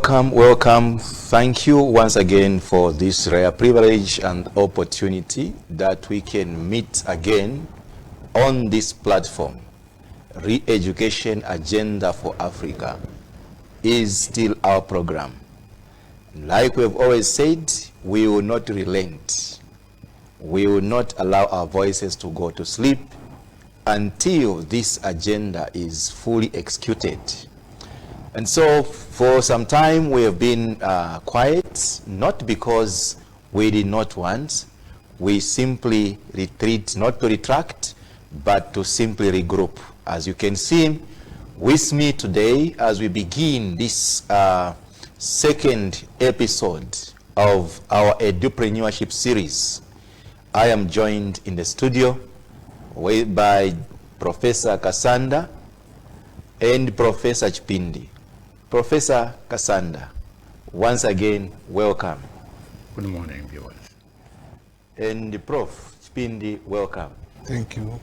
Welcome, welcome. Thank you once again for this rare privilege and opportunity that we can meet again on this platform. Re-Education Agenda for Africa is still our program. Like we've always said, we will not relent. We will not allow our voices to go to sleep until this agenda is fully executed. And so for some time we have been quiet, not because we did not want. We simply retreat, not to retract, but to simply regroup. As you can see with me today as we begin this second episode of our Edupreneurship series, I am joined in the studio by Professor Kasanda and Professor Chipindi. Professor Kasanda, once again, welcome. Good morning, viewers. And Prof. Chipindi, welcome. Thank you.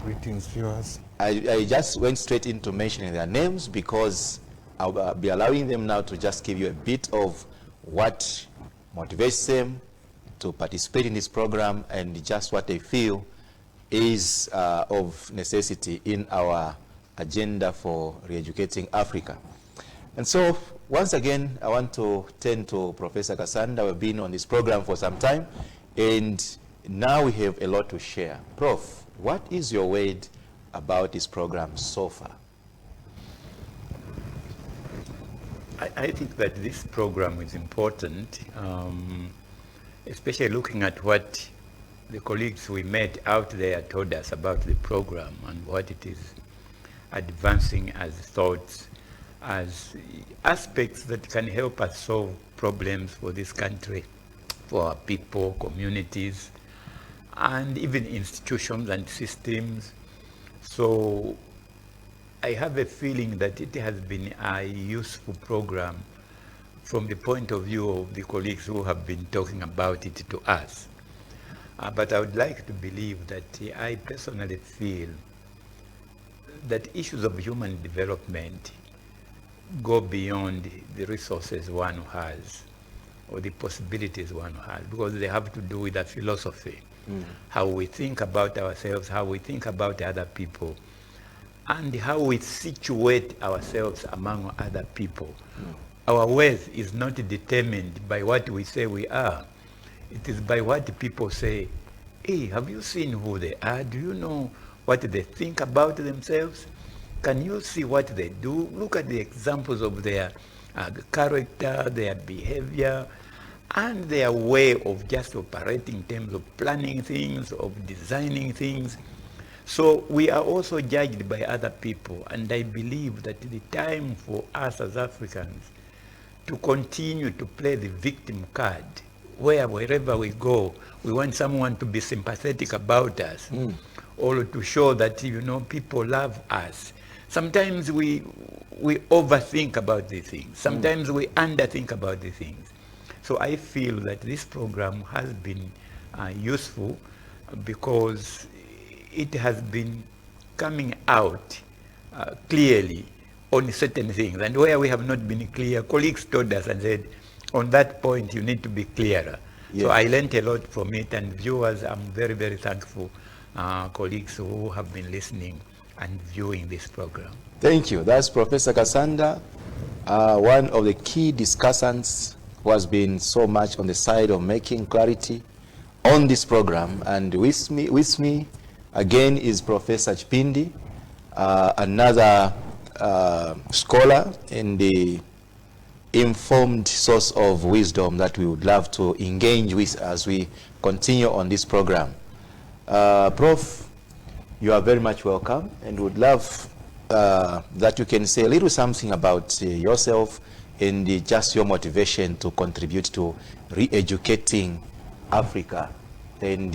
Greetings, viewers. I just went straight into mentioning their names because I'll be allowing them now to just give you a bit of what motivates them to participate in this program and just what they feel is of necessity in our agenda for re-educating Africa. And so, once again, I want to turn to Professor Kasanda. We've been on this program for some time, and now we have a lot to share. Prof, what is your word about this program so far? I think that this program is important, especially looking at what the colleagues we met out there told us about the program and what it is advancing as thoughts, as aspects that can help us solve problems for this country, for our people, communities, and even institutions and systems. So I have a feeling that it has been a useful program from the point of view of the colleagues who have been talking about it to us. But I would like to believe that I personally feel that issues of human development go beyond the resources one has or the possibilities one has, because they have to do with a philosophy, how we think about ourselves, how we think about other people, and how we situate ourselves among other people. Our worth is not determined by what we say we are. It is by what people say. Hey, have you seen who they are? Do you know what they think about themselves? Can you see what they do? Look at the examples of their character, their behavior, and their way of just operating in terms of planning things, of designing things. So we are also judged by other people, and I believe that the time for us as Africans to continue to play the victim card, wherever we go, we want someone to be sympathetic about us, or to show that, you know, people love us. Sometimes we overthink about these things. Sometimes we underthink about these things. So I feel that this program has been useful because it has been coming out clearly on certain things. And where we have not been clear, colleagues told us and said, on that point you need to be clearer. Yes. So I learned a lot from it, and viewers, I'm very, very thankful, colleagues who have been listening and viewing this program. Thank you. That's Professor Kasanda, one of the key discussants who has been so much on the side of making clarity on this program. And with me again is Professor Chipindi, another scholar in the informed source of wisdom that we would love to engage with as we continue on this program. Prof, you are very much welcome, and would love that you can say a little something about yourself and just your motivation to contribute to re-educating Africa and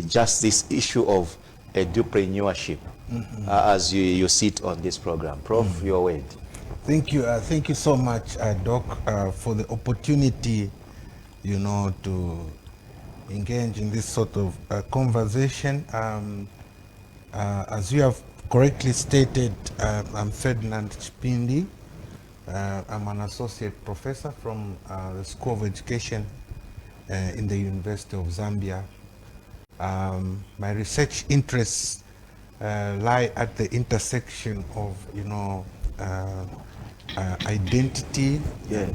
just this issue of edupreneurship as you sit on this program. Prof, your word. Thank you so much, Doc, for the opportunity, you know, to engage in this sort of conversation. As you have correctly stated, I'm Ferdinand Chipindi. I'm an associate professor from the School of Education in the University of Zambia. My research interests lie at the intersection of, identity. Yes.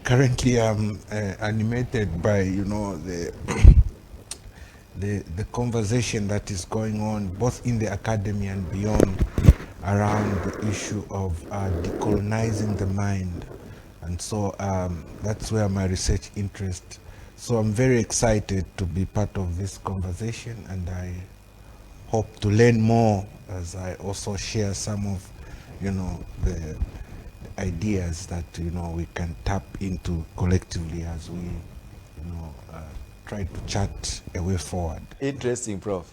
Currently I'm animated by, the conversation that is going on both in the academy and beyond around the issue of decolonizing the mind. And so that's where my research interest. So I'm very excited to be part of this conversation, and I hope to learn more as I also share some of, the ideas that, we can tap into collectively as we, try to chart a way forward. Interesting, Prof.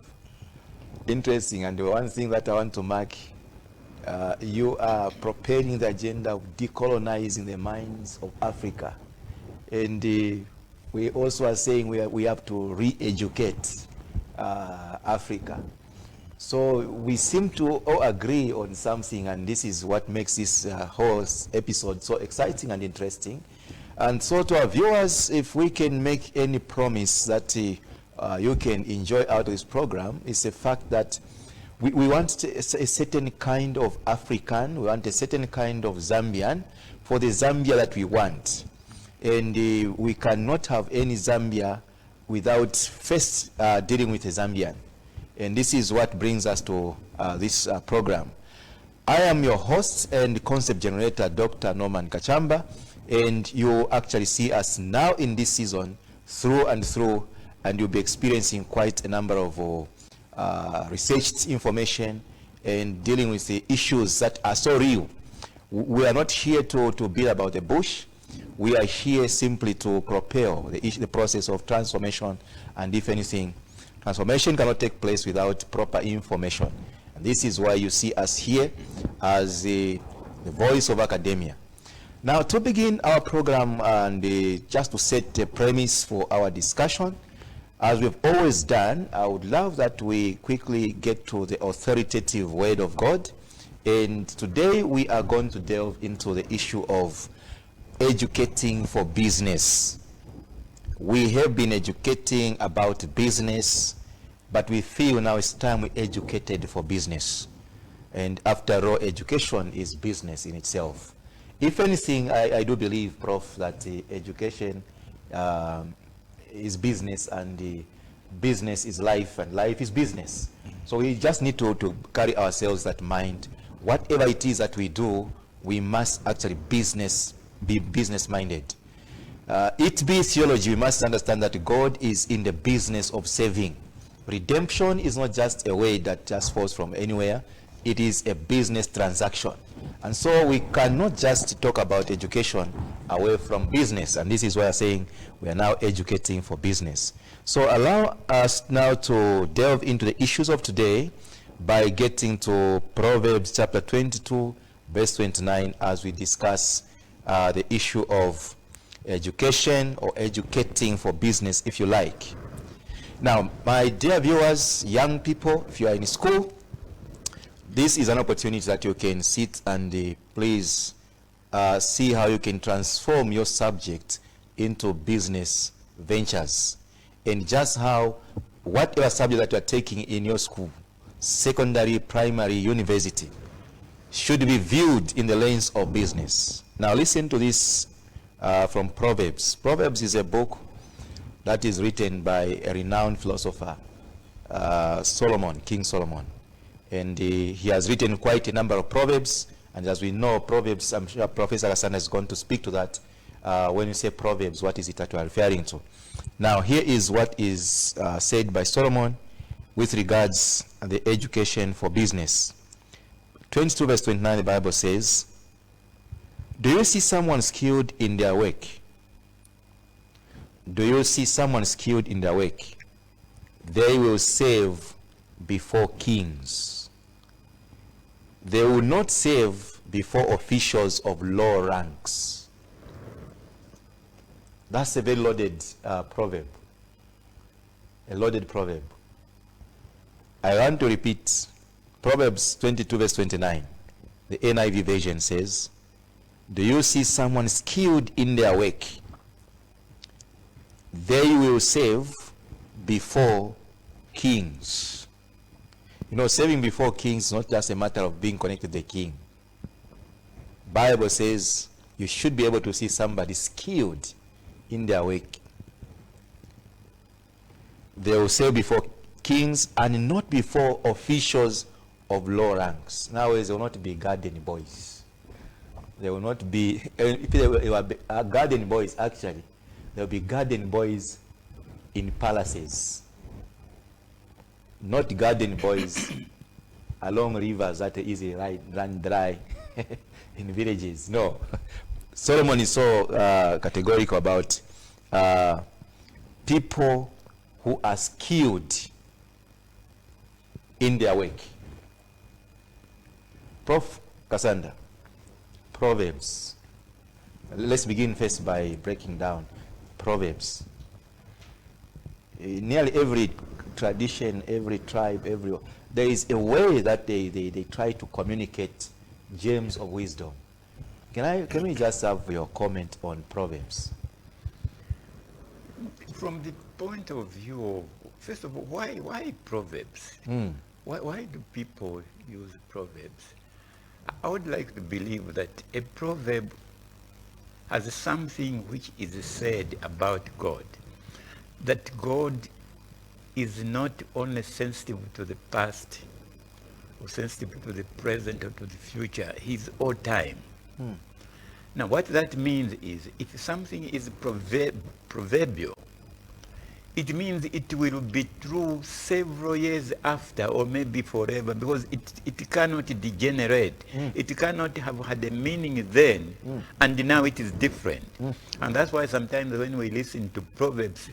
Interesting. And the one thing that I want to mark, you are propelling the agenda of decolonizing the minds of Africa. And we also are saying we have to re-educate Africa. So we seem to all agree on something, and this is what makes this whole episode so exciting and interesting. And so to our viewers, if we can make any promise that you can enjoy out of this program, it's the fact that we want a certain kind of African, we want a certain kind of Zambian for the Zambia that we want. And we cannot have any Zambia without first dealing with a Zambian. And this is what brings us to this program. I am your host and concept generator, Dr. Norman Kachamba, and you actually see us now in this season through and through, and you'll be experiencing quite a number of researched information and dealing with the issues that are so real. We are not here to beat about the bush. We are here simply to propel the process of transformation, and if anything, transformation cannot take place without proper information. And this is why you see us here as the voice of academia. Now, to begin our program and just to set the premise for our discussion, as we've always done, I would love that we quickly get to the authoritative word of God. And today we are going to delve into the issue of educating for business. We have been educating about business, but we feel now it's time we educated for business. And after all, education is business in itself. If anything, I do believe, Prof, that education is business, and business is life, and life is business. So we just need to carry ourselves that mind. Whatever it is that we do, we must actually be business-minded. It be theology, we must understand that God is in the business of saving. Redemption is not just a word that just falls from anywhere. It is a business transaction. And so we cannot just talk about education away from business. And this is why I'm saying we are now educating for business. So allow us now to delve into the issues of today by getting to Proverbs chapter 22, verse 29, as we discuss the issue of education, or educating for business, if you like. Now, my dear viewers, young people, if you are in school, this is an opportunity that you can sit and please see how you can transform your subject into business ventures, and just how whatever subject that you are taking in your school, secondary, primary, university, should be viewed in the lens of business. Now listen to this from Proverbs. Proverbs is a book that is written by a renowned philosopher, Solomon, King Solomon. And he has written quite a number of proverbs. And as we know, proverbs, I'm sure Professor Kasanda is going to speak to that. When you say proverbs, what is it that you are referring to? Now, here is what is said by Solomon with regards to the education for business. 22 verse 29, the Bible says, "Do you see someone skilled in their work? Do you see someone skilled in their work? They will serve before kings. They will not serve before officials of low ranks." That's a very loaded proverb. A loaded proverb. I want to repeat Proverbs 22 verse 29. The NIV version says, do you see someone skilled in their work? They will serve before kings. You know, serving before kings is not just a matter of being connected to the king. Bible says you should be able to see somebody skilled in their work. They will serve before kings and not before officials of low ranks. Nowadays, they will not be garden boys. They will not be, if they were garden boys, actually, there will be garden boys in palaces. Not garden boys along rivers that are easily run dry in villages. No. Solomon is so categorical about people who are skilled in their work. Prof. Cassandra, Proverbs. Let's begin first by breaking down Proverbs. Nearly every tradition, every tribe, there is a way that they try to communicate gems of wisdom. Can we just have your comment on Proverbs? From the point of view of, first of all, why Proverbs? Why do people use Proverbs? I would like to believe that a proverb has something which is said about God. That God is not only sensitive to the past or sensitive to the present or to the future, he's all time. Now what that means is, if something is proverbial, it means it will be true several years after, or maybe forever, because it cannot degenerate. It cannot have had a meaning then, and now it is different. And that's why sometimes when we listen to Proverbs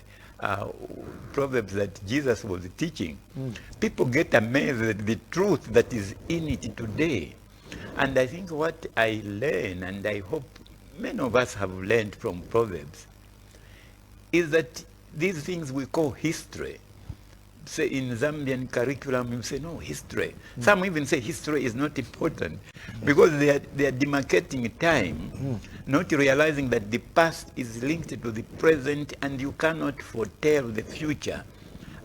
that Jesus was teaching, people get amazed at the truth that is in it today. And I think what I learn, and I hope many of us have learned from Proverbs, is that these things we call history. Say in Zambian curriculum, you say, no, history. Some even say history is not important because they are demarcating time, not realizing that the past is linked to the present and you cannot foretell the future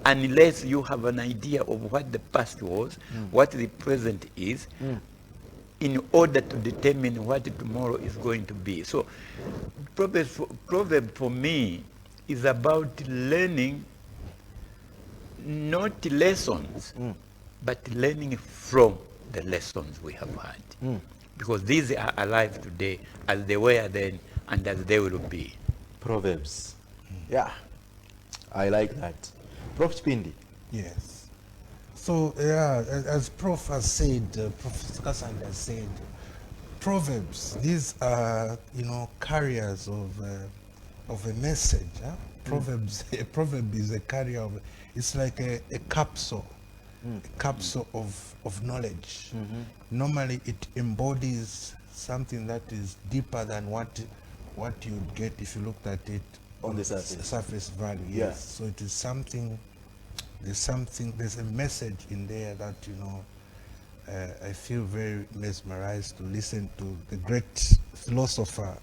unless you have an idea of what the past was, what the present is, in order to determine what tomorrow is going to be. So proverb for me is about learning, not lessons, but learning from the lessons we have had. Because these are alive today as they were then and as they will be. Proverbs. Yeah, I like that. Prof. Chipindi. Yes. So, yeah, as Prof has said, Professor Cassandra has said, Proverbs, these are, carriers of a message. Proverbs, a proverb is a carrier of, it's like a capsule, a capsule of knowledge. Normally it embodies something that is deeper than what you'd get if you looked at it On the surface. Surface value, yes. Yeah. So it is something, there's a message in there that, I feel very mesmerized to listen to the great philosopher,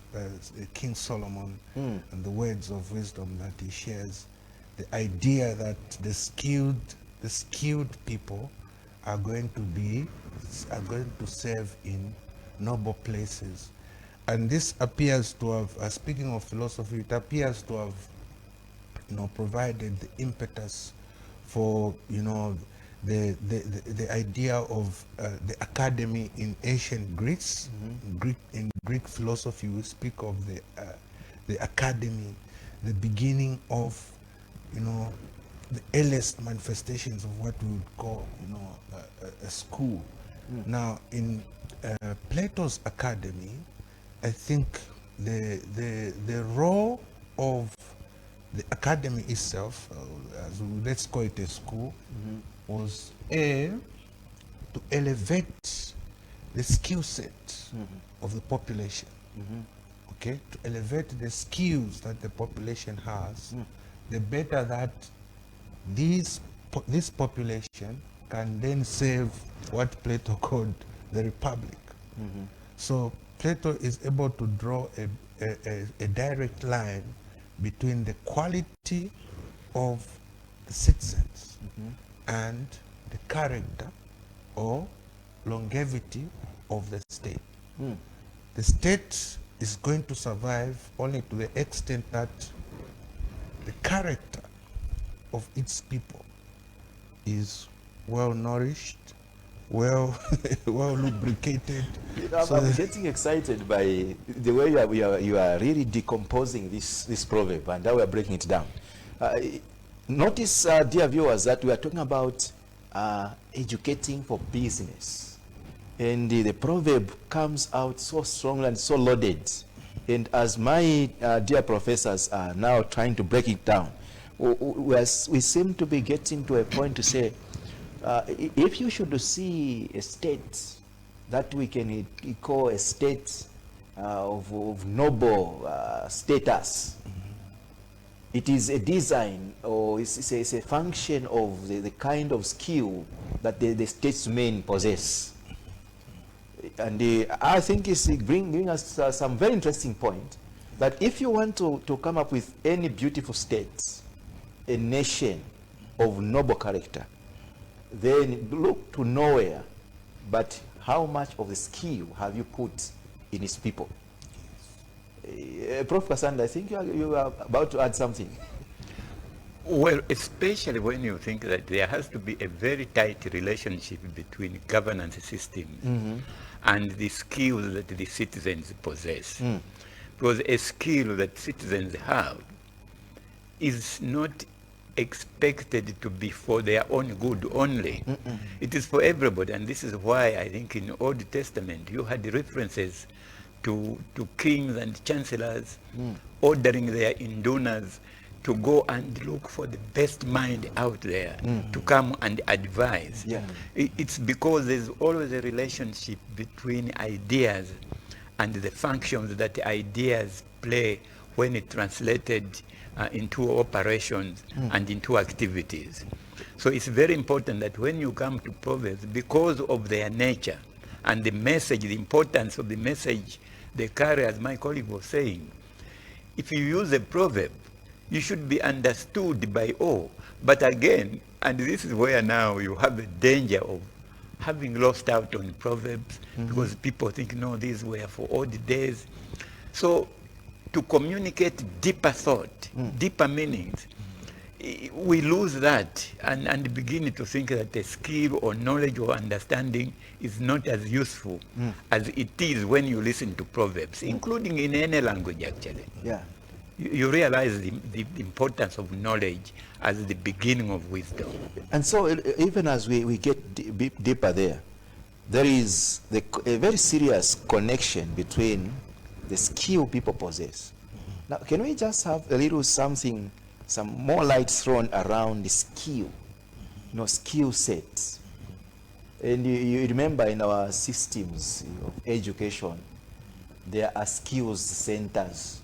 King Solomon, and the words of wisdom that he shares. The idea that the skilled people are going to serve in noble places. And this appears to have, speaking of philosophy, it appears to have, provided the impetus for, the idea of the academy in ancient Greece. In Greek philosophy, we speak of the academy, the beginning of, the earliest manifestations of what we would call, a school. Now, in Plato's academy, I think the role of the academy itself, let's call it a school, was to elevate the skill set of the population. Okay, to elevate the skills that the population has, the better that this population can then serve what Plato called the republic. So Plato is able to draw a direct line between the quality of the citizens and the character or longevity of the state. The state is going to survive only to the extent that the character of its people is well nourished, well well lubricated. So I'm getting excited by the way you are really decomposing this proverb and how we are breaking it down. Notice, dear viewers, that we are talking about educating for business. And the proverb comes out so strong and so loaded. And as my dear professors are now trying to break it down, we seem to be getting to a point to say, if you should see a state that we can call a state of noble status, it is a design or it's a function of the kind of skill that the statesmen possess. And I think it's bringing us some very interesting point that if you want to come up with any beautiful state, a nation of noble character, then look to nowhere but how much of the skill have you put in its people. Prof. Kasanda, I think you are about to add something. Well, especially when you think that there has to be a very tight relationship between governance systems and the skills that the citizens possess. Because a skill that citizens have is not expected to be for their own good only. It is for everybody, and this is why I think in Old Testament you had references to kings and chancellors ordering their indoners to go and look for the best mind out there to come and advise. Yeah. It's because there's always a relationship between ideas and the functions that the ideas play when it translated into operations and into activities. So it's very important that when you come to Proverbs, because of their nature and the message, the importance of the message they carry, as my colleague was saying, if you use a proverb, you should be understood by all. But again, and this is where now you have a danger of having lost out on proverbs because people think, no, these were for old days. So to communicate deeper thought, deeper meanings, we lose that and begin to think that a skill or knowledge or understanding is not as useful as it is when you listen to proverbs, including in any language actually. Yeah. You realize the importance of knowledge as the beginning of wisdom. And so even as we get deeper there, there is a very serious connection between the skill people possess. Now, can we just have a little something, some more light thrown around the skill, skill sets? And you remember in our systems of education, there are skills centers,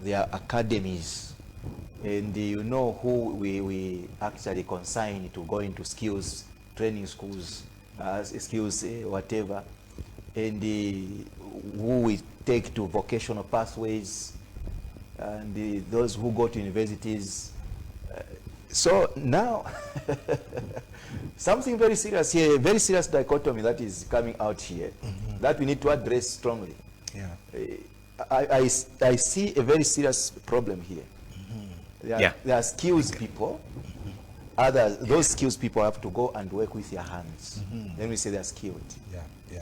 there are academies, and you know who we actually consign to go into skills training schools, skills whatever, and who we take to vocational pathways, and those who go to universities. So now, something very serious here, a very serious dichotomy that is coming out here, that we need to address strongly. Yeah. I see a very serious problem here. There are skills people. Those skills people have to go and work with their hands. Then we say they are skilled.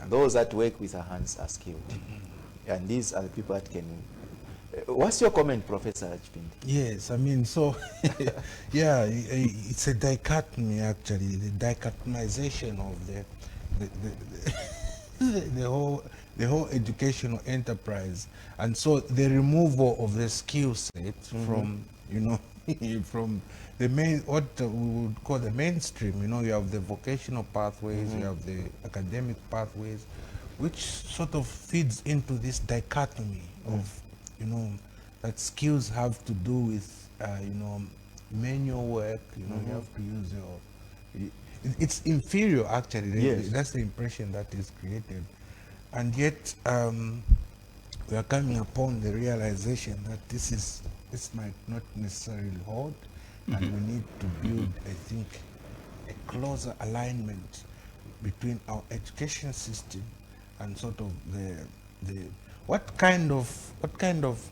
Those that work with their hands are skilled. And these are the people that can. What's your comment, Professor Achpindi? Yes, I mean, so, yeah, it's a dichotomy, actually, the dichotomization of the whole educational enterprise. And so the removal of the skill set from, from the main, what we would call the mainstream. You have the vocational pathways, you have the academic pathways, which sort of feeds into this dichotomy of, that skills have to do with, manual work. You have to use your. It's inferior, actually. Yes. That's the impression that is created. And yet, we are coming upon the realization that this might not necessarily hold, and we need to build, I think, a closer alignment between our education system and sort of the what kind of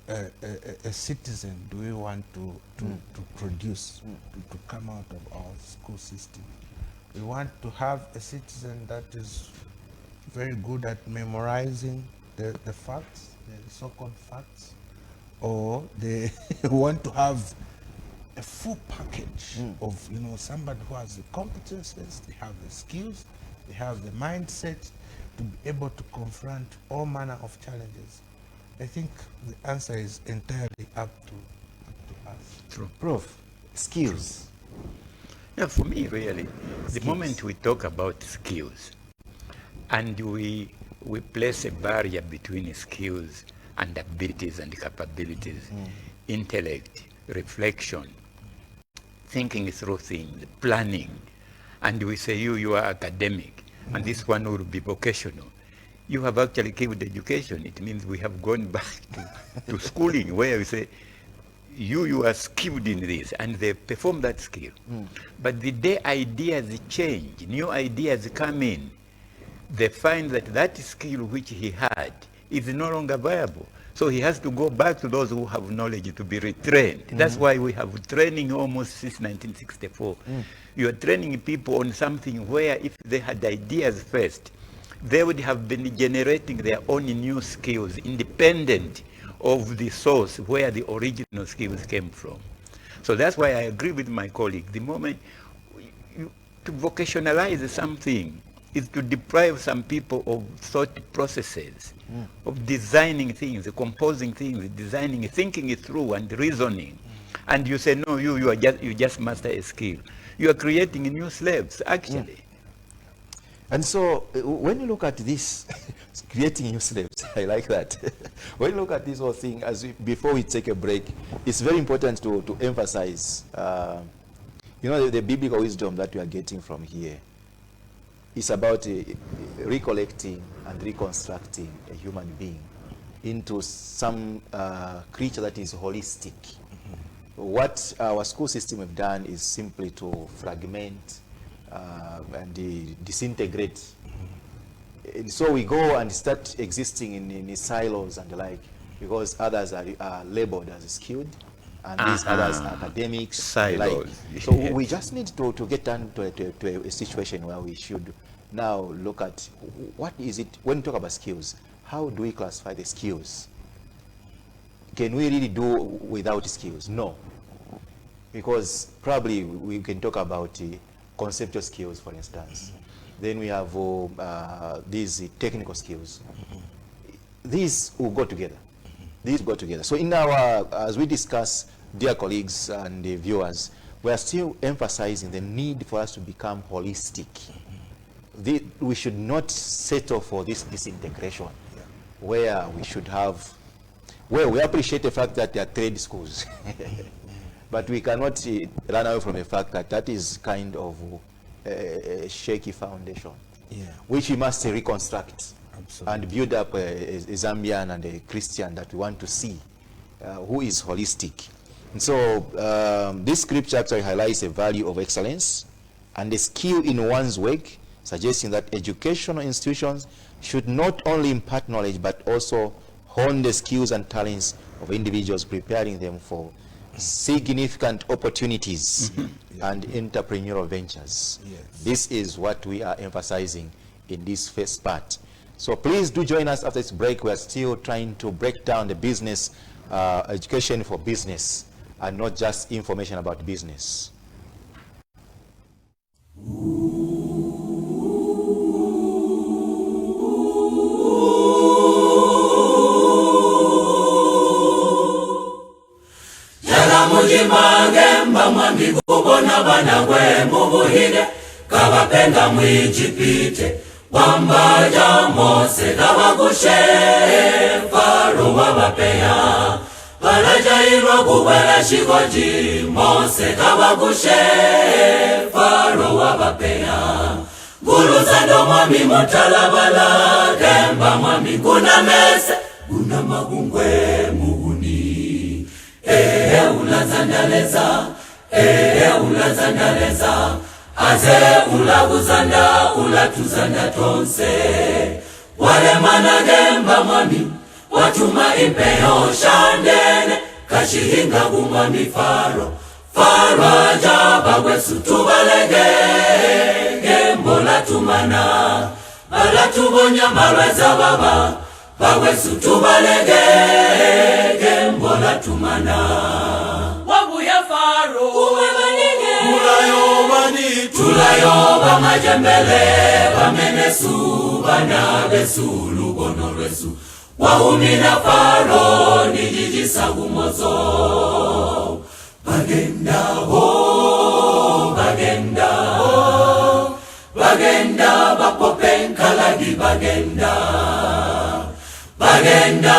a citizen do we want to produce to come out of our school system? We want to have a citizen that is very good at memorizing the facts, the so-called facts, or they want to have a full package of, somebody who has the competences, they have the skills, they have the mindset to be able to confront all manner of challenges. I think the answer is entirely up to us. True. Prof, skills. Yeah, for me, really, the moment we talk about skills and we place a barrier between skills and abilities and capabilities, intellect, reflection, thinking through things, planning, and we say you are academic, and this one will be vocational. You have actually killed education. It means we have gone back to schooling, where we say, you are skilled in this, and they perform that skill. But the day ideas change, new ideas come in, they find that that skill which he had is no longer viable. So he has to go back to those who have knowledge to be retrained. That's why we have training almost since 1964. You are training people on something where if they had ideas first, they would have been generating their own new skills independent of the source where the original skills came from. So that's why I agree with my colleague. The moment to vocationalize something is to deprive some people of thought processes, of designing things, composing things, designing, thinking it through and reasoning. And you say, no, you just master a skill. You are creating new slaves, actually. And so when you look at this, creating new slaves, I like that. When you look at this whole thing, before we take a break, it's very important to emphasize, the biblical wisdom that we are getting from here. It's about recollecting and reconstructing a human being into some creature that is holistic. What our school system have done is simply to fragment and disintegrate. And so we go and start existing in silos and the like, because others are labeled as skilled, and these others are academics. Silos. So we just need to get down to a situation where we should now look at what is it, when we talk about skills, how do we classify the skills? Can we really do without skills? No. Because probably we can talk about conceptual skills, for instance. Then we have these technical skills. These will go together. These go together. So in as we discuss, dear colleagues and viewers, we are still emphasizing the need for us to become holistic. We should not settle for this disintegration, where we should have, we appreciate the fact that there are trade schools, but we cannot run away from the fact that that is kind of a shaky foundation, which we must reconstruct. Absolutely. And build up a Zambian and a Christian that we want to see, who is holistic. And so this scripture actually highlights the value of excellence and the skill in one's work, suggesting that educational institutions should not only impart knowledge but also hone the skills and talents of individuals, preparing them for significant opportunities and entrepreneurial ventures. This is what we are emphasizing in this first part. So please do join us after this break. We are still trying to break down the business, education for business, and not just information about business. Magemba mwambi kubona bana gwe mubuhige kabapenda mwijipite wambaja Mose kabagushe Faro wabapeya balajairwa kubwela shikoji Mose kabagushe Faro wabapeya Guluza ndo mwami mutalabala Demba mwami guna mese Guna magungwe muhuni ulazandaleza ulazandaleza Aze ulaguzanda ulatuzanda tonse Wale mana demba mwami Watuma impeo shandene Kashihinga gumwami faro ajaba gwesu tubalege Gembola tumana Bala tubonya malweza baba Bagwesu tubalege Gembola tumana Wabuya faro Uwebanige Tulayoba majembele Bamenesu Banabesu Lugono lwesu Wahumina faro Nijiji sagumozo Bagenda Bagenda bapopenkalagi bagenda Bagenda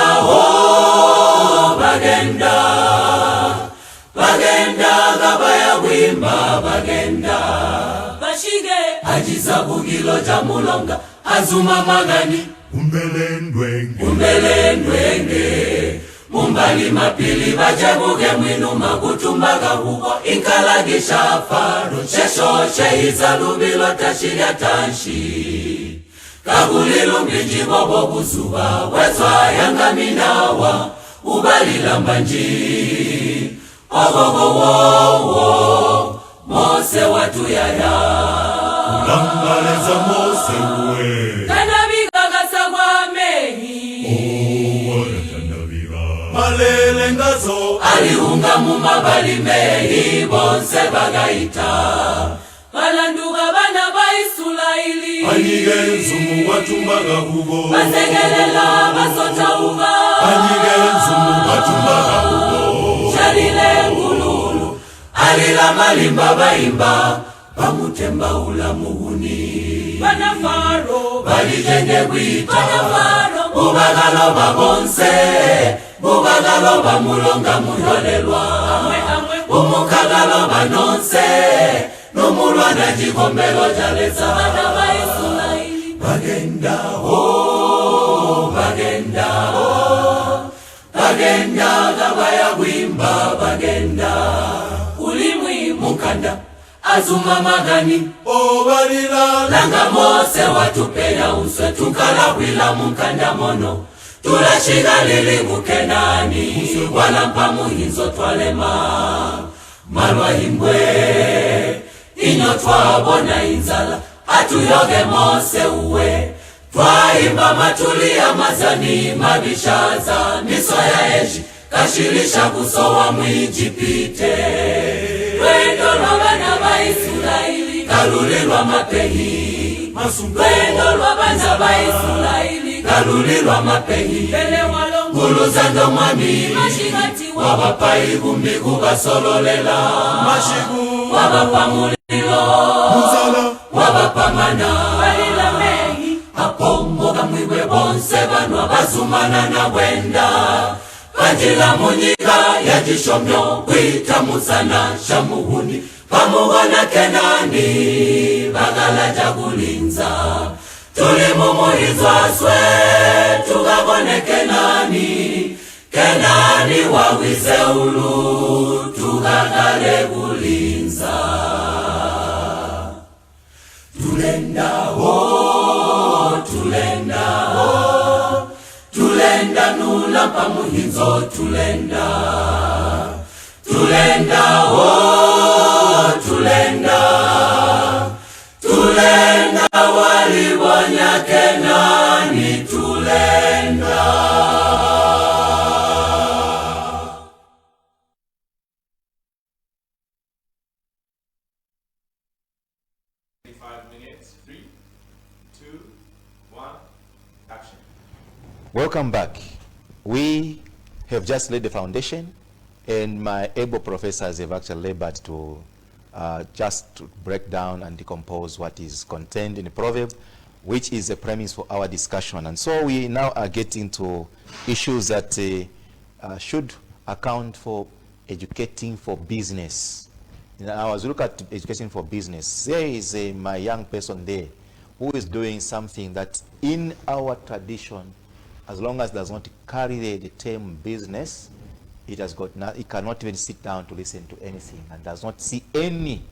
gabaya wimba bagenda Bashige ajiza bugilo jamulonga Azuma magani Umbelendwenge Mumbali mapili bajebuge mwinu magutumbaga huko Inkalagisha faro Shesho shehiza lubilo tashiria tanshi Kagulilu mbiji bobo buzuba Wezwa yanga minawa Ubalila mbanji Ogogo Mose watu yaya Ulambaleza Mose uwe Tanabiga gasagwa mehi Malele ngazo aliunga mumabali mehi bonse bagaita balanduga bana baisulaili Anyigenzu muwatumbaga hugo basegelela basota uga Anyigenzu muwatumbaga hugo Shalile ngululu alila malimba baimba bamutemba ula muhuni Bana faro balijenge gwita Bana faro bubagalo babonse Bubagalo bamulonga muholelwa Umukagalo banonse Numulwa na jigombelo jaleza Bana baisulaili Bagenda gabaya wimba bagenda Ulimwi mukanda Azuma magani Obalila Langa Mose watupea uswe Tukala wila mukanda mono Tulashiga lili mukenani Wala mpamu hizo twalema Malwa himbwe Inyo twabona inzala Atuyoge Mose uwe Twaimba matulia mazani Mabishaza miso ya eji Kashilisha kusowa mwijipite Wendo lwa bana baisulaili Kalulilwa mapehi Wendo lwa bana baisulaili Kalulilwa mapehi Guluza ndo mwami Wabapai gumbi kubasololela Mashigu Wabapa mulilo Muzala Wabapa mana Balila mehi Apongoga mwiwe bonse Banwa bazumana na wenda Kajila munyiga ya jishomyo Wita musana shamuhuni Pamuwana kenani Bagala jagulinza Tulimumuhizwa swe Tugabone kenani Kenani wawize ulu Tugagale gulinza Tulenda nula pamuhizo tulenda walibwanya kenani tulenda Welcome back. We have just laid the foundation, and my able professors have actually labored to just to break down and decompose what is contained in the proverb, which is a premise for our discussion. And so we now are getting to issues that should account for educating for business. I was looking at education for business. There is my young person there who is doing something that in our tradition, as long as does not carry the term business, it has got it cannot even sit down to listen to anything and does not see any.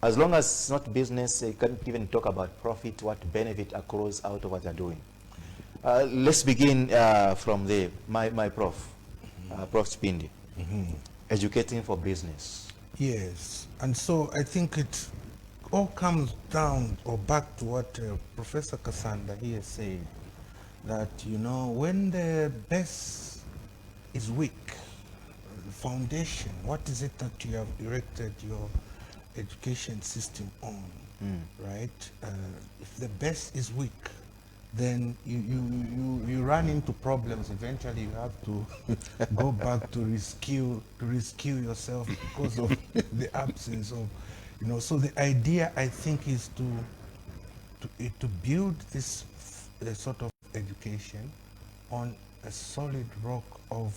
As long as it's not business, it can't even talk about profit, what benefit accrues out of what they're doing. Let's begin from there. My prof, Prof. Chipindi, educating for business. Yes, and so I think it all comes down or back to what Professor Kasanda here said, that, you know, when the base is weak, the foundation, what is it that you have erected your education system on, right? If the base is weak, then you run into problems. Eventually you have to go back to rescue yourself because of the absence of, you know. So the idea, I think, is to build this sort of education on a solid rock of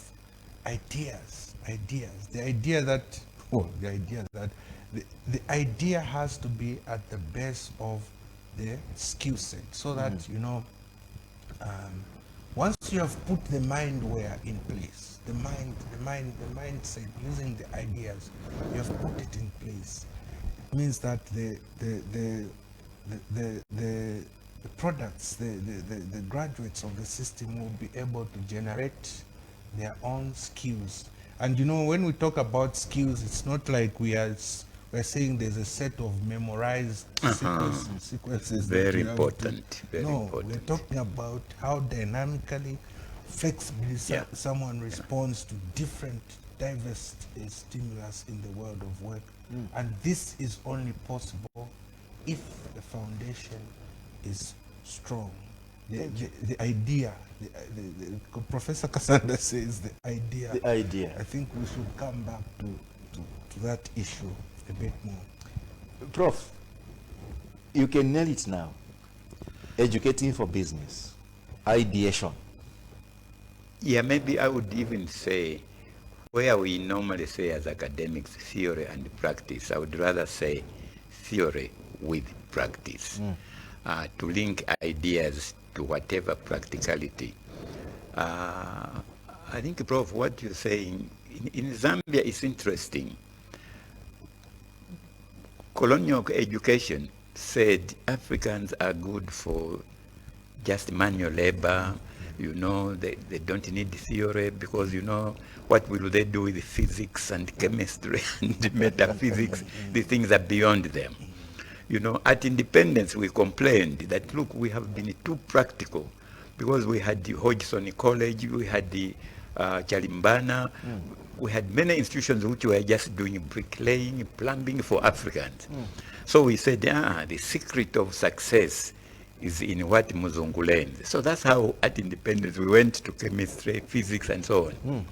ideas. The idea that the idea has to be at the base of the skill set, so that, you know, once you have put the mindware in place, the mindset, using the ideas, you have put it in place. It means that the products, the graduates of the system will be able to generate their own skills. And, you know, when we talk about skills, it's not like we're saying there's a set of memorized sequences. Very important. Very no, important. we're talking about how dynamically, flexibly someone responds to different, diverse stimulus in the world of work. And this is only possible if the foundation is strong. The idea, Professor Kasanda says the idea. The idea. I think we should come back to that issue a bit more. Prof, you can nail it now. Educating for business, ideation. Yeah, maybe I would even say, where we normally say as academics, theory and practice, I would rather say theory with practice, to link ideas to whatever practicality. I think, Prof, what you're saying, in Zambia is interesting. Colonial education said Africans are good for just manual labor. You know, they don't need theory, because, you know, what will they do with physics and chemistry and metaphysics? These things are beyond them. You know, at independence, we complained that, look, we have been too practical, because we had the Hodgson College, we had the Chalimbana, we had many institutions which were just doing bricklaying, plumbing for Africans. So we said, the secret of success is in what Muzungu learns. So that's how at independence we went to chemistry, physics, and so on.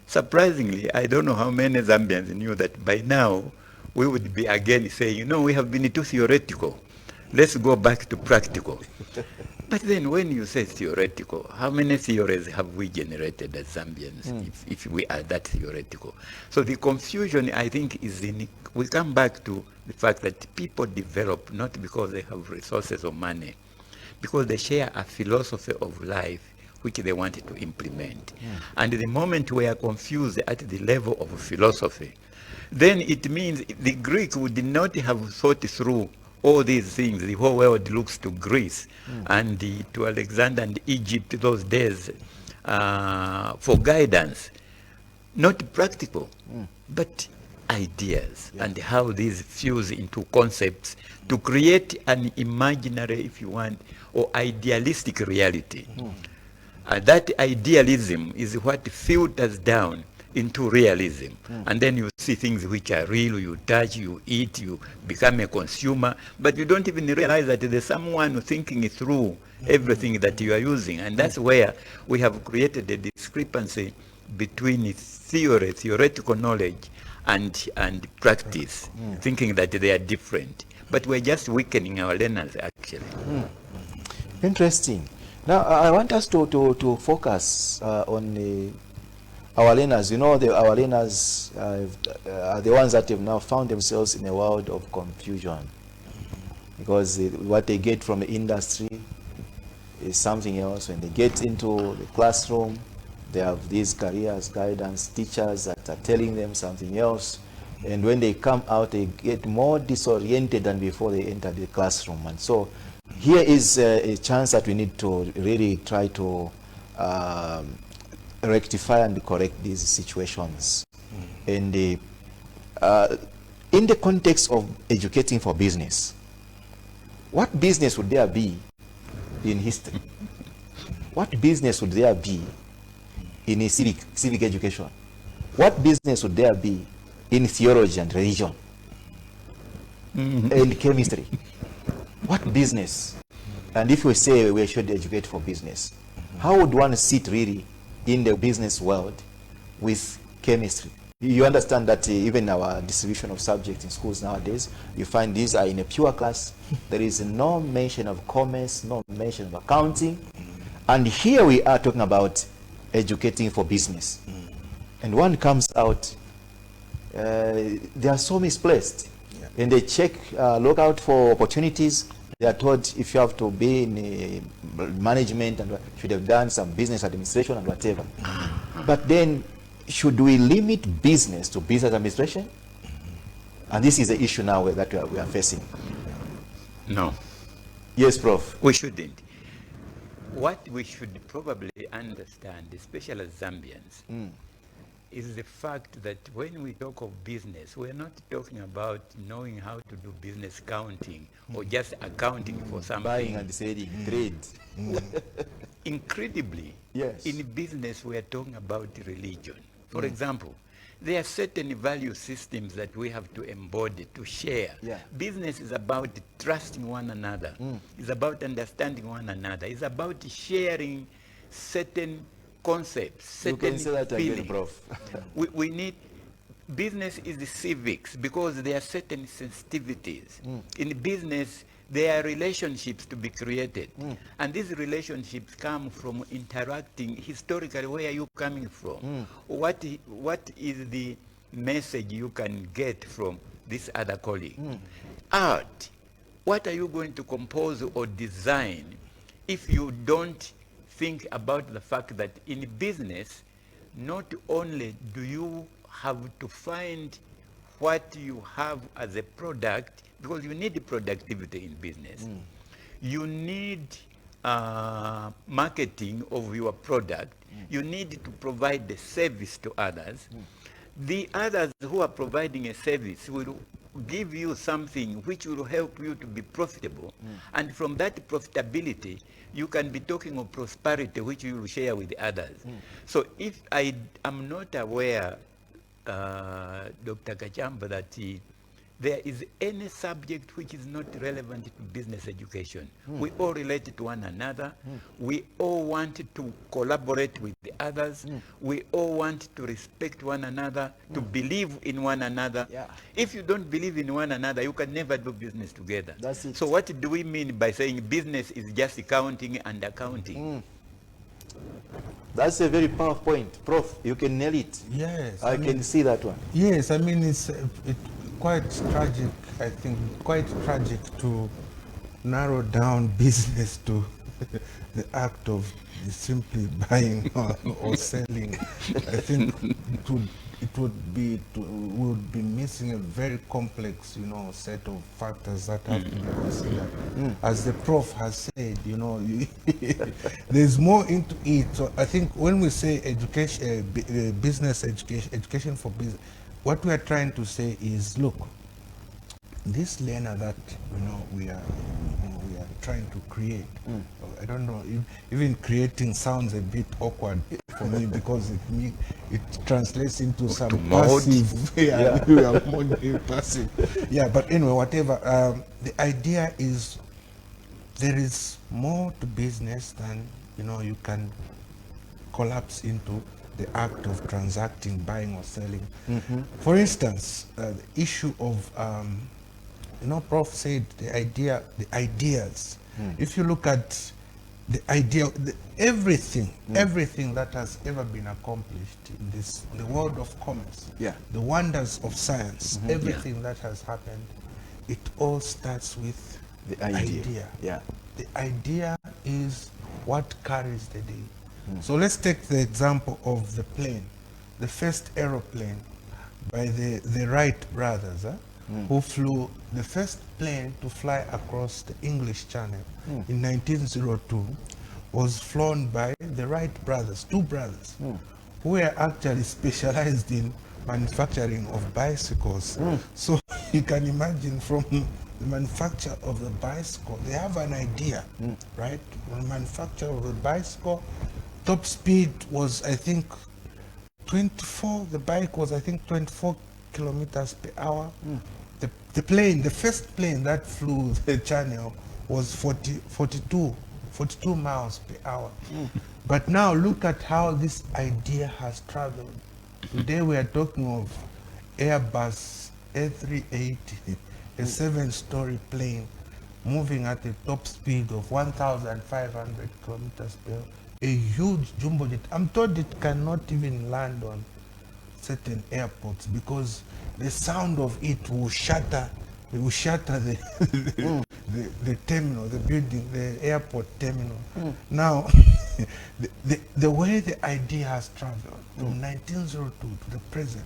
Surprisingly, I don't know how many Zambians knew that by now we would be again saying, you know, we have been too theoretical. Let's go back to practical. But then when you say theoretical, how many theories have we generated as Zambians if we are that theoretical? So the confusion, I think, is we come back to the fact that people develop not because they have resources or money, because they share a philosophy of life which they wanted to implement. And the moment we are confused at the level of philosophy, then it means the Greek would not have thought through all these things. The whole world looks to Greece and to Alexander and Egypt those days for guidance. Not practical, but ideas, and how these fuse into concepts to create an imaginary, if you want, or idealistic reality. That idealism is what filters down into realism. And then you see things which are real, you touch, you eat, you become a consumer, but you don't even realize that there's someone thinking through everything that you are using. And that's where we have created a discrepancy between theory, theoretical knowledge, and practice, thinking that they are different. But we're just weakening our learners, actually. Interesting. Now, I want us to focus on our learners. You know, our learners are the ones that have now found themselves in a world of confusion. because what they get from the industry is something else. When they get into the classroom, they have these careers guidance teachers that are telling them something else. And when they come out, they get more disoriented than before they enter the classroom. And so here is a chance that we need to really try to rectify and correct these situations. And in the context of educating for business, what business would there be in history? What business would there be in a civic education? What business would there be in theology and religion and chemistry? What business? And if we say we should educate for business, how would one sit really in the business world with chemistry? You understand that even our distribution of subjects in schools nowadays, you find these are in a pure class. There is no mention of commerce, no mention of accounting. And here we are talking about educating for business. And one comes out, they are so misplaced. And they look out for opportunities. They are told if you have to be in management and should have done some business administration and whatever. But then, should we limit business to business administration? And this is the issue now that we are facing. No. Yes, Prof. We shouldn't. What we should probably understand, especially as Zambians, is the fact that when we talk of business, we're not talking about knowing how to do business counting or just accounting for something. Buying and selling, trade. Incredibly, yes. In business, we are talking about religion. For example, there are certain value systems that we have to embody, to share. Yeah. Business is about trusting one another. It's about understanding one another. It's about sharing certain concepts, certain You can say that feelings. again, Prof. we need, business is the civics because there are certain sensitivities. In business, there are relationships to be created. And these relationships come from interacting historically. Where are you coming from? What is the message you can get from this other colleague? Art. What are you going to compose or design if you don't think about the fact that in business, not only do you have to find what you have as a product, because you need productivity in business. You need marketing of your product. You need to provide the service to others. The others who are providing a service will give you something which will help you to be profitable. And from that profitability, you can be talking of prosperity which you will share with others. So if I am not aware, Dr. Kachamba, that there is any subject which is not relevant to business education. We all relate to one another. We all want to collaborate with the others. We all want to respect one another, to believe in one another. Yeah. If you don't believe in one another, you can never do business together. That's it. So what do we mean by saying business is just accounting and accounting? That's a very powerful point. Prof, you can nail it. Yes. I can see that one. Yes, I mean, it's quite tragic, I think, quite tragic to narrow down business to the act of simply buying or selling. I think we would be missing a very complex, set of factors that have to be considered. As the Prof has said, there's more into it. So I think when we say education, business education for business, what we are trying to say is, look, this learner that we are trying to create. I don't know, even creating sounds a bit awkward for me because it translates into some passive. We are more passive. Yeah, but anyway, whatever. The idea is there is more to business than you can collapse into the act of transacting, buying or selling. For instance, the issue of, Prof said the ideas. If you look at the idea, everything that has ever been accomplished in the world of commerce, the wonders of science, everything that has happened, it all starts with The idea. Yeah. The idea is what carries the day. So let's take the example of the plane, the first aeroplane by the Wright brothers, who flew the first plane to fly across the English Channel in 1902, was flown by the Wright brothers, two brothers, who were actually specialized in manufacturing of bicycles. So you can imagine, from the manufacture of the bicycle, they have an idea, right? The manufacture of the bicycle, top speed was, I think, 24, the bike was, I think, 24 kilometers per hour. The plane, the first plane that flew the channel was 42 miles per hour. But now look at how this idea has traveled. Today we are talking of Airbus A380, a 7-story plane moving at a top speed of 1,500 kilometers per hour. A huge jumbo jet. I'm told it cannot even land on certain airports because the sound of it will shatter. It will shatter the terminal, the building, the airport terminal. Now, the way the idea has traveled from 1902 to the present,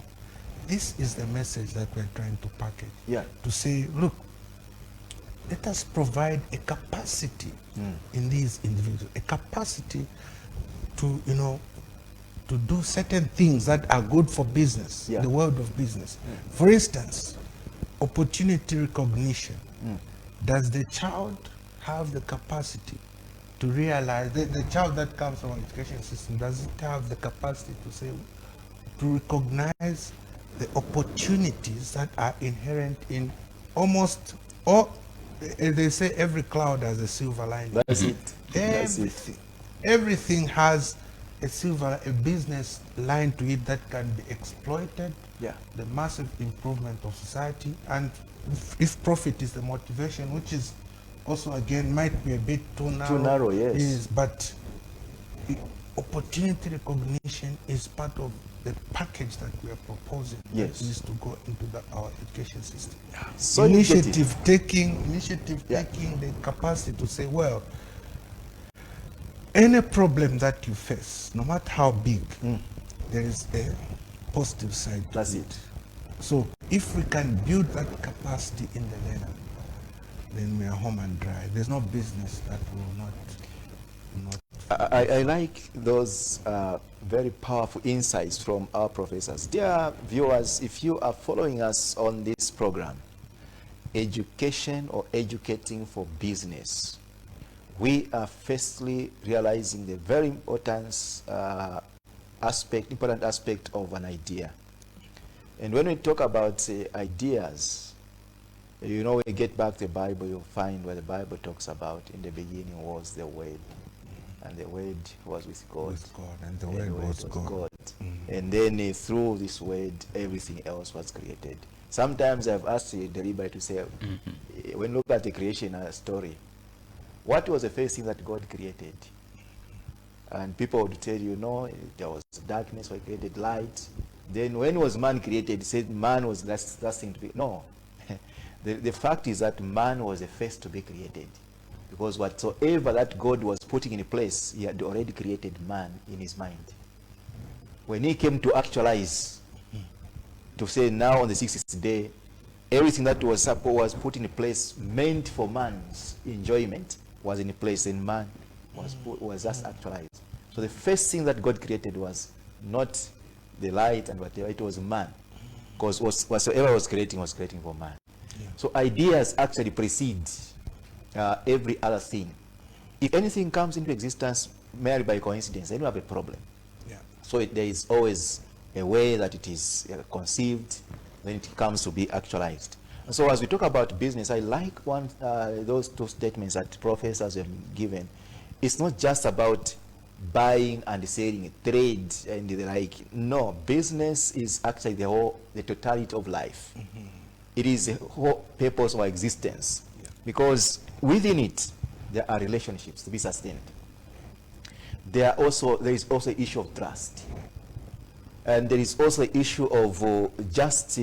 this is the message that we're trying to package. Yeah. To say, look, let us provide a capacity in these individuals, a capacity to, to do certain things that are good for business, the world of business. For instance, opportunity recognition. Does the child have the capacity to realize, the child that comes from an education system, does it have the capacity to say, to recognize the opportunities that are inherent in almost all, they say every cloud has a silver lining. That's it. Everything. Everything has a business line to it that can be exploited. Yeah. The massive improvement of society, and if profit is the motivation, which is also again might be a bit too narrow. Too narrow, yes. But opportunity recognition is part of the package that we are proposing. Yes. That needs to go into our education system. So Initiative taking, the capacity to say, well, any problem that you face, no matter how big, there is a positive side to That's it. it. So if we can build that capacity in the learner, then we are home and dry. There's no business that will not. I like those very powerful insights from our professors. Dear viewers, if you are following us on this program, Education or Educating for Business, we are firstly realizing the very important aspect of an idea. And when we talk about ideas, when you get back to the Bible, you'll find where the Bible talks about, in the beginning was the Word, and the Word was with God. And the Word was God. And then through this Word, everything else was created. Sometimes I've asked deliberately to say, when you look at the creation story, what was the first thing that God created? And people would tell you, no, there was darkness, we created light. Then when was man created? Said man was the last thing to be. No. The fact is that man was the first to be created. Because whatsoever that God was putting in place, he had already created man in his mind. When he came to actualize, to say now on the 60th day, everything that was put in place meant for man's enjoyment was in place, and man was just actualized. So the first thing that God created was not the light and whatever, it was man. Because whatsoever was creating for man. Yeah. So ideas actually precede every other thing. If anything comes into existence merely by coincidence, then you have a problem. Yeah. So there is always a way that it is conceived, then it comes to be actualized. And so as we talk about business, I like those two statements that professors have given. It's not just about buying and selling, trade and the like. No, business is actually the totality of life. It is the whole purpose of our existence. Yeah. Because within it, there are relationships to be sustained. There is also an issue of trust. And there is also an issue of just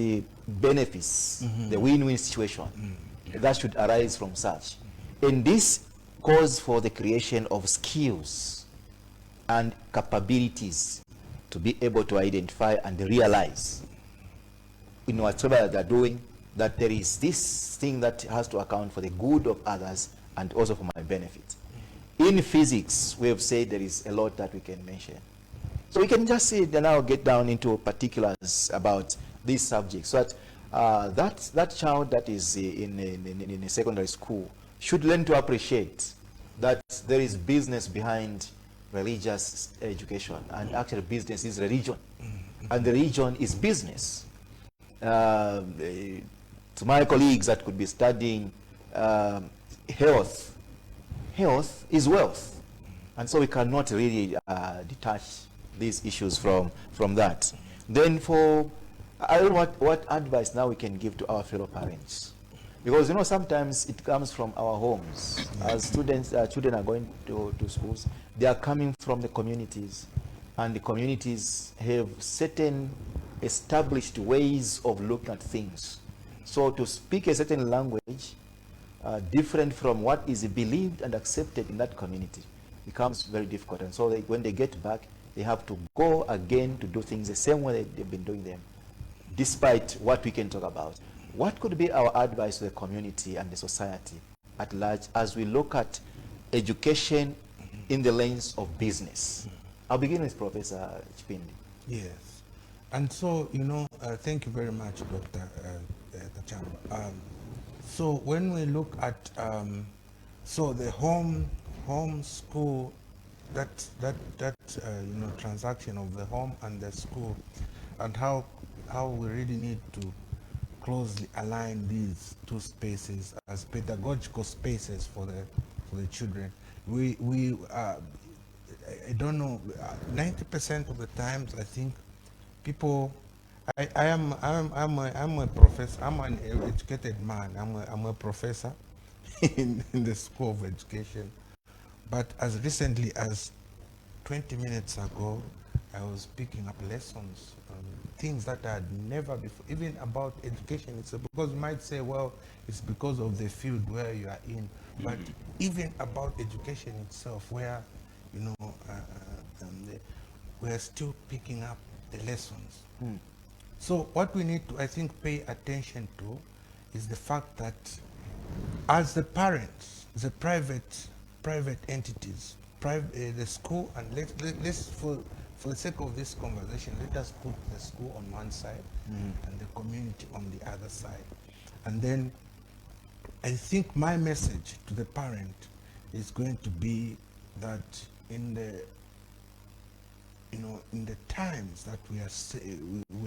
benefits, the win-win situation that should arise from such. And this calls for the creation of skills and capabilities to be able to identify and realize in whatever they're doing that there is this thing that has to account for the good of others and also for my benefit. In physics, we have said there is a lot that we can mention. So we can just say now get down into particulars about this subject, so that that child that is in a secondary school should learn to appreciate that there is business behind religious education, and actually business is religion, and the religion is business. To my colleagues that could be studying health is wealth, and so we cannot really detach these issues from that. Then I don't know what advice now we can give to our fellow parents, because you know sometimes it comes from our homes. As students, children are going to schools, they are coming from the communities, and the communities have certain established ways of looking at things. So to speak a certain language different from what is believed and accepted in that community becomes very difficult. And so when they get back, they have to go again to do things the same way they've been doing them, despite what we can talk about. What could be our advice to the community and the society at large as we look at education in the lens of business? I'll begin with Professor Chipindi. Yes. And so, you know, thank you very much, Dr. Kachamba. So when we look at, so the home school, that you know, transaction of the home and the school, and how we really need to closely align these two spaces as pedagogical spaces for the children. I don't know, 90% of the times I think people, I'm a professor, I'm an educated man, I'm a professor in the School of Education. But as recently as 20 minutes ago, I was picking up lessons, things that I had never before, even about education. It's because you might say, well, it's because of the field where you are in, but even about education itself, where, you know, we're still picking up the lessons. So what we need to, I think, pay attention to is the fact that as the parents, the private entities, the school, and let's for the sake of this conversation, let us put the school on one side and the community on the other side. And then I think my message to the parent is going to be that in the times that we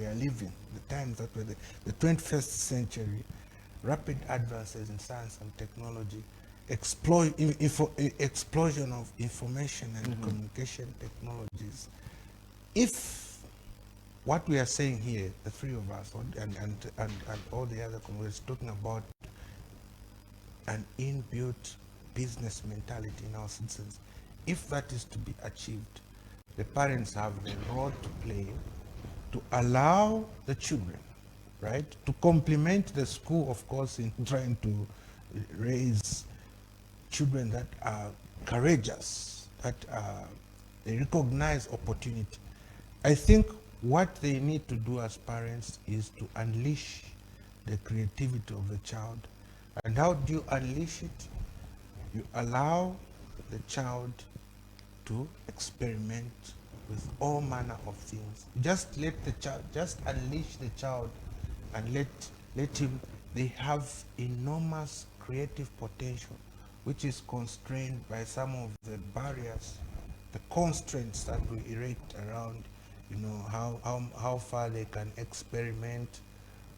are living, the times that we're the 21st century, rapid advances in science and technology, explosion of information and communication technologies. If what we are saying here, the three of us and all the other communities, talking about an inbuilt business mentality in our citizens, if that is to be achieved, the parents have the role to play to allow the children, right, to complement the school, of course, in trying to raise children that are courageous, that they recognize opportunity. I think what they need to do as parents is to unleash the creativity of the child. And how do you unleash it? You allow the child to experiment with all manner of things. Just let the child, just unleash the child and let him, they have enormous creative potential, which is constrained by some of the barriers, the constraints that we erect around, you know, how far they can experiment.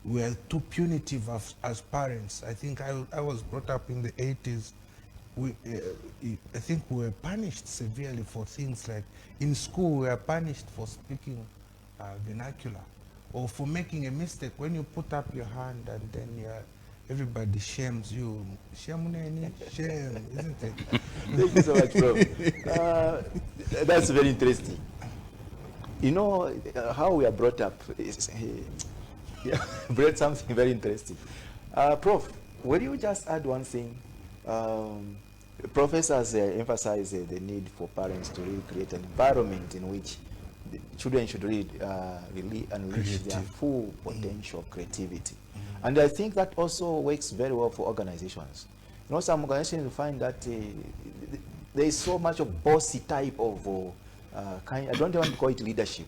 We are too punitive as parents. I think I was brought up in the 80s. I think we were punished severely for things like, in school we were punished for speaking vernacular, or for making a mistake. When you put up your hand and then everybody shames you. Shame, isn't it? Thank you so much, Prof. That's very interesting. You know, how we are brought up is brought something very interesting. Prof, will you just add one thing Professors emphasize the need for parents to really create an environment in which the children should really unleash their full potential of creativity. And I think that also works very well for organizations. You know, some organizations find that there is so much of bossy type of I don't want to call it leadership,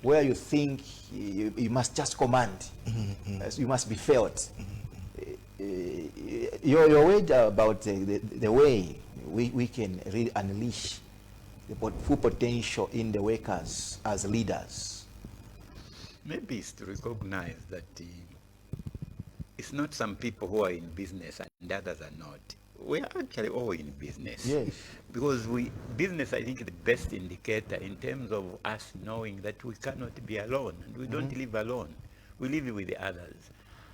where you think you must just command, you must be felt. Your worried about the way we can really unleash the full potential in the workers as leaders. Maybe it's to recognize that it's not some people who are in business and others are not. We are actually all in business. Yes. Because business, I think, is the best indicator in terms of us knowing that we cannot be alone, and we don't live alone. We live with the others.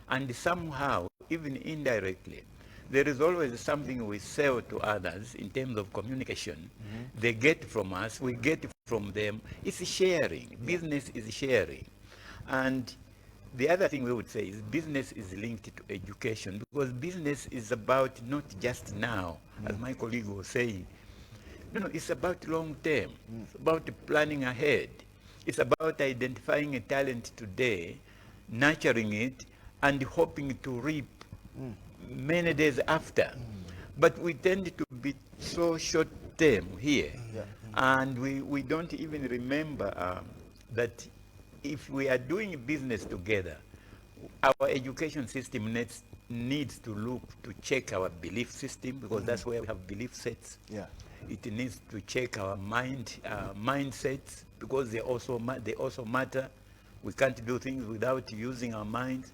And somehow, even indirectly, there is always something we sell to others in terms of communication. They get from us, we get from them. It's sharing. Business is sharing. And the other thing we would say is business is linked to education, because business is about not just now, as my colleague was saying. No, it's about long term. It's about planning ahead. It's about identifying a talent today, nurturing it, and hoping to reap many days after. But we tend to be so short term here, and we don't even remember that if we are doing business together, our education system needs to look to check our belief system, because that's where we have belief sets. Yeah. It needs to check our mindsets, because they also matter. We can't do things without using our minds.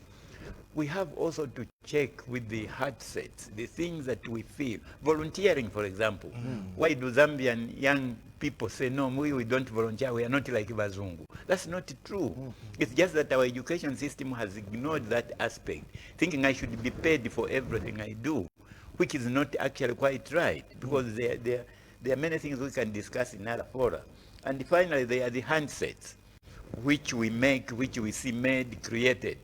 We have also to check with the heart sets, the things that we feel. Volunteering, for example. Why do Zambian young people say, no, we don't volunteer, we are not like Bazungu? That's not true. It's just that our education system has ignored that aspect, thinking I should be paid for everything I do, which is not actually quite right, because there are many things we can discuss in other fora. And finally, there are the handsets, which we make, which we see made, created.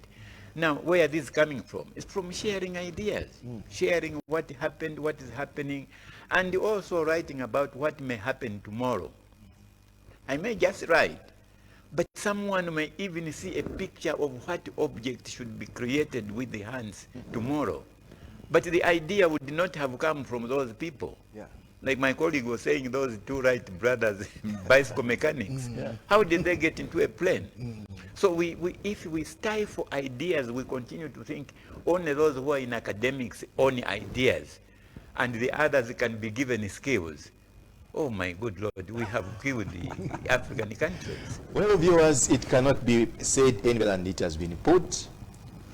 Now, where are these coming from? It's from sharing ideas, sharing what happened, what is happening, and also writing about what may happen tomorrow. I may just write, but someone may even see a picture of what object should be created with the hands tomorrow. But the idea would not have come from those people. Yeah. Like my colleague was saying, those two Wright brothers, bicycle mechanics, how did they get into a plane? So if we stifle ideas, we continue to think only those who are in academics own ideas, and the others can be given skills. Oh my good Lord, we have killed the African countries. Well, viewers, it cannot be said any better than it has been put.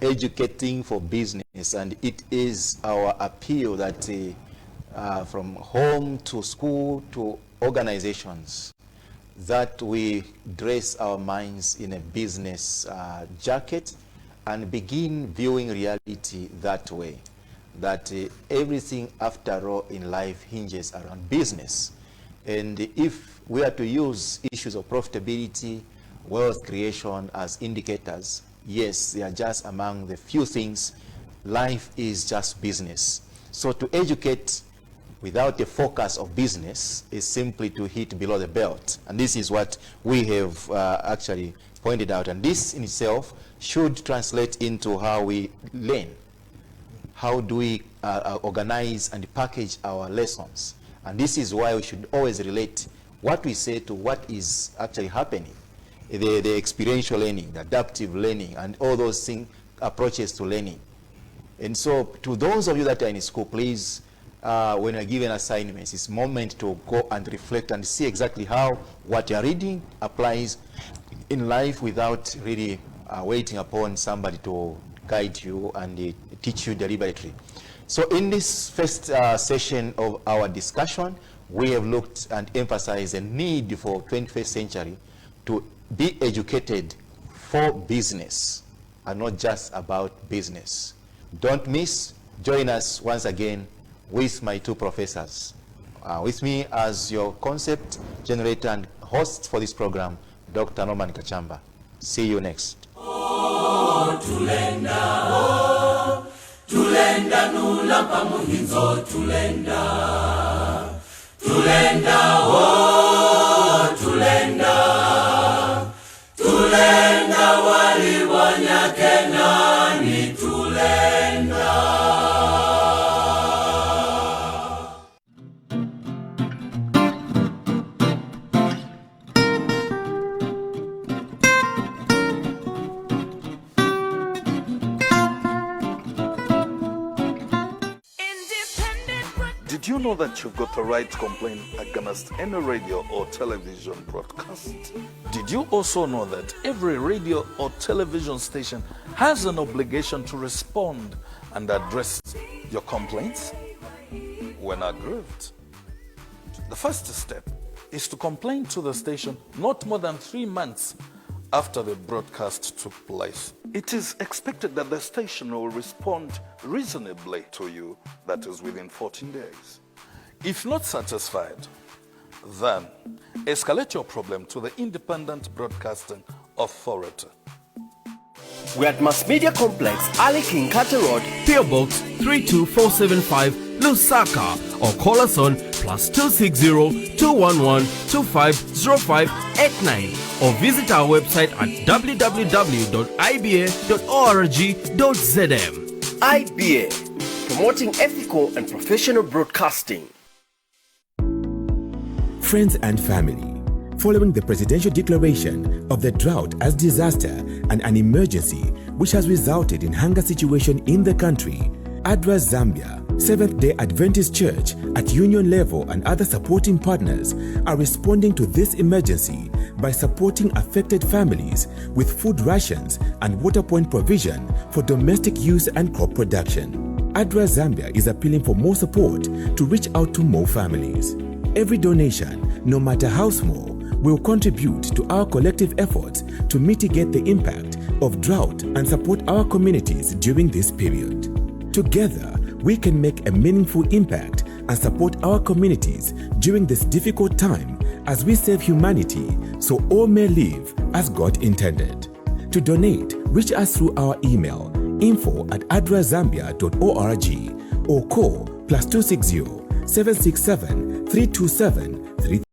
Educating for business, and it is our appeal that from home to school to organizations, that we dress our minds in a business jacket and begin viewing reality that way, that everything after all in life hinges around business. And if we are to use issues of profitability, wealth creation as indicators, yes, they are just among the few things. Life is just business. So to educate without a focus of business is simply to hit below the belt. And this is what we have actually pointed out. And this in itself should translate into how we learn. How do we organize and package our lessons? And this is why we should always relate what we say to what is actually happening. The experiential learning, the adaptive learning, and all those approaches to learning. And so to those of you that are in school, please, when you're given assignments, it's moment to go and reflect and see exactly how what you're reading applies in life without really waiting upon somebody to guide you and teach you deliberately. So in this first session of our discussion, we have looked and emphasized the need for 21st century to be educated for business and not just about business. Don't miss, join us once again with my two professors. With me as your concept generator and host for this program, Dr. Norman Kachamba. See you next. Tulenda, tulenda. tulenda nula pamuhinzo tulenda. Tulenda oh tulenda. Tulenda walibwanya Kenani tulenda. Did you know that you've got the right to complain against any radio or television broadcast? Did you also know that every radio or television station has an obligation to respond and address your complaints when aggrieved? The first step is to complain to the station not more than 3 months after the broadcast took place. It is expected that the station will respond reasonably to you, that is within 14 days. If not satisfied, then escalate your problem to the Independent Broadcasting Authority. We're at Mass Media Complex, Ali King Carter Road, PO Box 32475, Lusaka, or call us on +260 211 250589 or visit our website at www.iba.org.zm. IBA, promoting ethical and professional broadcasting. Friends and family, following the presidential declaration of the drought as disaster and an emergency which has resulted in hunger situation in the country, ADRA Zambia, Seventh-day Adventist Church at union level and other supporting partners are responding to this emergency by supporting affected families with food rations and water point provision for domestic use and crop production. ADRA Zambia is appealing for more support to reach out to more families. Every donation, no matter how small, will contribute to our collective efforts to mitigate the impact of drought and support our communities during this period. Together, we can make a meaningful impact and support our communities during this difficult time as we save humanity so all may live as God intended. To donate, reach us through our email info@adrazambia.org or call +260 767 327